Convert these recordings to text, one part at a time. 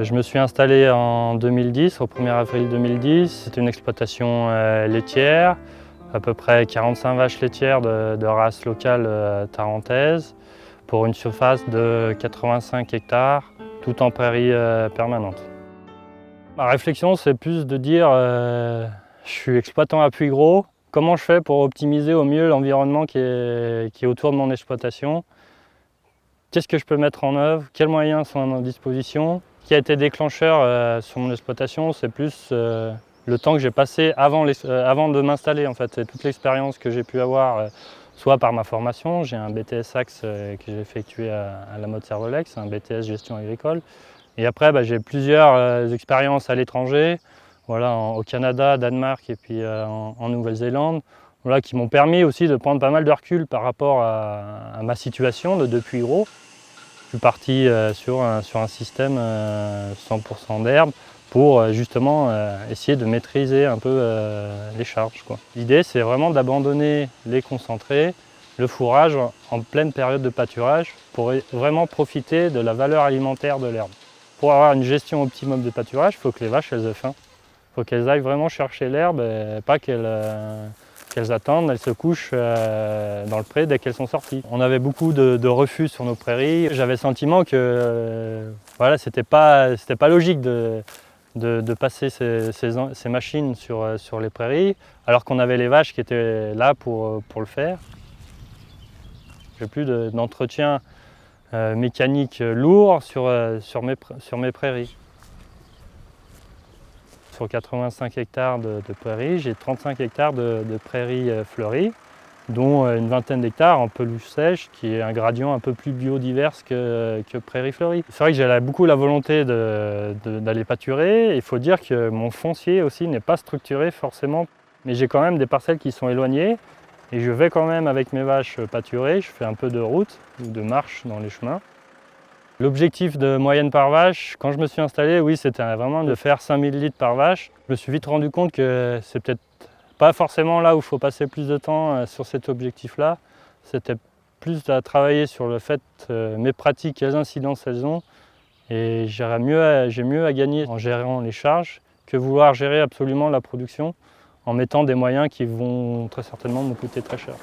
Je me suis installé en 2010, au 1er avril 2010. C'était une exploitation laitière, à peu près 45 vaches laitières de race locale tarentaise, pour une surface de 85 hectares, tout en prairie permanente. Ma réflexion, c'est plus de dire je suis exploitant à puits gros, comment je fais pour optimiser au mieux l'environnement qui est autour de mon exploitation? Qu'est-ce que je peux mettre en œuvre? Quels moyens sont à ma disposition? Ce qui a été déclencheur sur mon exploitation, c'est plus le temps que j'ai passé avant de m'installer. En fait, c'est toute l'expérience que j'ai pu avoir, soit par ma formation, j'ai un BTS Axe que j'ai effectué à la Motte Servolex, un BTS gestion agricole. Et après, j'ai plusieurs expériences à l'étranger, voilà, au Canada, Danemark et puis en Nouvelle-Zélande, voilà, qui m'ont permis aussi de prendre pas mal de recul par rapport à ma situation de puits gros. Je suis parti sur un système 100% d'herbe pour justement essayer de maîtriser un peu les charges, quoi. L'idée, c'est vraiment d'abandonner les concentrés, le fourrage en pleine période de pâturage pour vraiment profiter de la valeur alimentaire de l'herbe. Pour avoir une gestion optimum de pâturage, il faut que les vaches elles aient faim. Il faut qu'elles aillent vraiment chercher l'herbe et pas qu'elles attendent, elles se couchent dans le pré dès qu'elles sont sorties. On avait beaucoup de refus sur nos prairies. J'avais le sentiment que voilà, c'était pas logique de passer ces machines sur les prairies, alors qu'on avait les vaches qui étaient là pour le faire. J'ai plus d'entretien mécanique lourd sur mes prairies. Sur 85 hectares de prairies, j'ai 35 hectares de prairies fleuries, dont une vingtaine d'hectares en pelouse sèche, qui est un gradient un peu plus biodiverse que prairies fleuries. C'est vrai que j'ai beaucoup la volonté d'aller pâturer. Il faut dire que mon foncier aussi n'est pas structuré forcément, mais j'ai quand même des parcelles qui sont éloignées et je vais quand même avec mes vaches pâturer. Je fais un peu de route ou de marche dans les chemins. L'objectif de moyenne par vache, quand je me suis installé, oui, c'était vraiment de faire 5000 litres par vache. Je me suis vite rendu compte que c'est peut-être pas forcément là où il faut passer plus de temps sur cet objectif-là. C'était plus à travailler sur le fait, mes pratiques, quelles incidences elles ont. Et j'ai mieux à gagner en gérant les charges que vouloir gérer absolument la production en mettant des moyens qui vont très certainement me coûter très cher.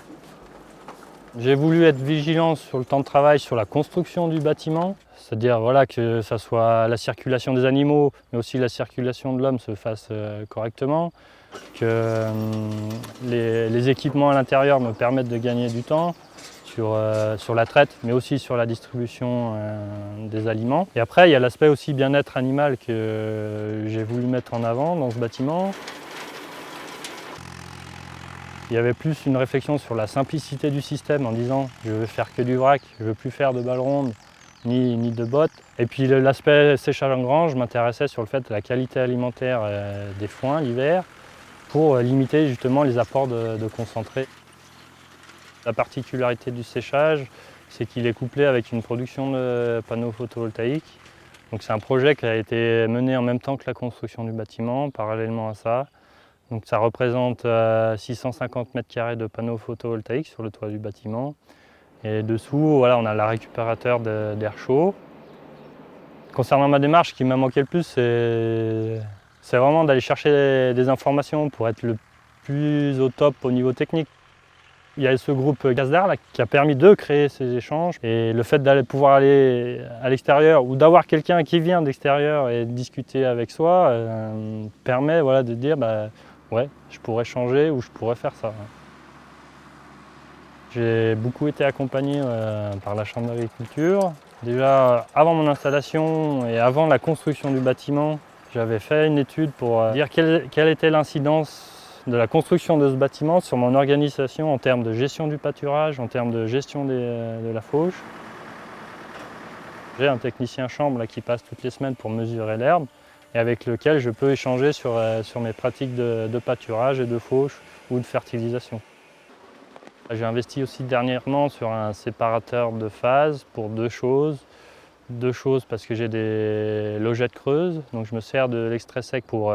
J'ai voulu être vigilant sur le temps de travail, sur la construction du bâtiment, c'est-à-dire voilà, que ça soit la circulation des animaux, mais aussi la circulation de l'homme se fasse correctement, que les équipements à l'intérieur me permettent de gagner du temps sur la traite, mais aussi sur la distribution des aliments. Et après, il y a l'aspect aussi bien-être animal que j'ai voulu mettre en avant dans ce bâtiment. Il y avait plus une réflexion sur la simplicité du système en disant je veux faire que du vrac, je ne veux plus faire de balles rondes ni de bottes. Et puis l'aspect séchage en grange m'intéressait sur le fait de la qualité alimentaire des foins l'hiver pour limiter justement les apports de concentrés. La particularité du séchage, c'est qu'il est couplé avec une production de panneaux photovoltaïques. Donc c'est un projet qui a été mené en même temps que la construction du bâtiment, parallèlement à ça. Donc ça représente 650 mètres carrés de panneaux photovoltaïques sur le toit du bâtiment. Et dessous, voilà, on a le récupérateur d'air chaud. Concernant ma démarche, ce qui m'a manqué le plus, c'est vraiment d'aller chercher des informations pour être le plus au top au niveau technique. Il y a ce groupe Gasdar là, qui a permis de créer ces échanges. Et le fait d'aller pouvoir aller à l'extérieur ou d'avoir quelqu'un qui vient d'extérieur et discuter avec soi permet voilà, de dire ouais, je pourrais changer ou je pourrais faire ça. J'ai beaucoup été accompagné par la Chambre d'agriculture. Déjà, avant mon installation et avant la construction du bâtiment, j'avais fait une étude pour dire quelle était l'incidence de la construction de ce bâtiment sur mon organisation en termes de gestion du pâturage, en termes de gestion de la fauche. J'ai un technicien chambre là, qui passe toutes les semaines pour mesurer l'herbe et avec lequel je peux échanger sur mes pratiques de pâturage et de fauche ou de fertilisation. J'ai investi aussi dernièrement sur un séparateur de phase pour deux choses. Deux choses parce que j'ai des logettes creuses, donc je me sers de l'extrait sec pour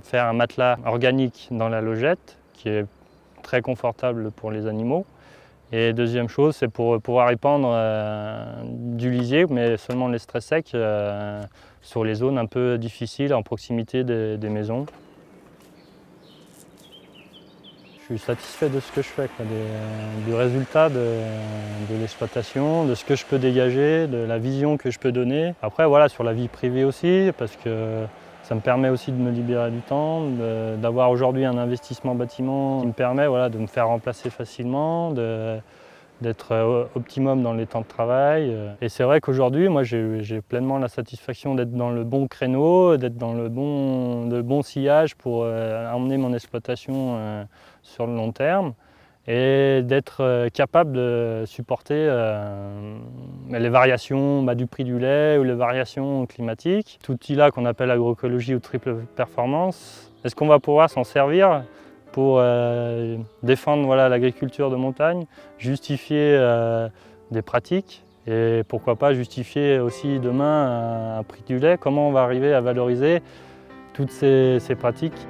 faire un matelas organique dans la logette qui est très confortable pour les animaux. Et deuxième chose, c'est pour pouvoir épandre du lisier, mais seulement les strass secs sur les zones un peu difficiles en proximité des maisons. Je suis satisfait de ce que je fais, quoi, du résultat de l'exploitation, de ce que je peux dégager, de la vision que je peux donner. Après, voilà, sur la vie privée aussi, parce que ça me permet aussi de me libérer du temps, d'avoir aujourd'hui un investissement bâtiment qui me permet, voilà, de me faire remplacer facilement, d'être optimum dans les temps de travail. Et c'est vrai qu'aujourd'hui, moi, j'ai pleinement la satisfaction d'être dans le bon créneau, d'être dans le bon sillage pour emmener mon exploitation sur le long terme et d'être capable de supporter les variations du prix du lait ou les variations climatiques. Cet outil-là qu'on appelle agroécologie ou triple performance, est-ce qu'on va pouvoir s'en servir pour défendre, voilà, l'agriculture de montagne, justifier des pratiques et pourquoi pas justifier aussi demain un prix du lait? Comment on va arriver à valoriser toutes ces pratiques?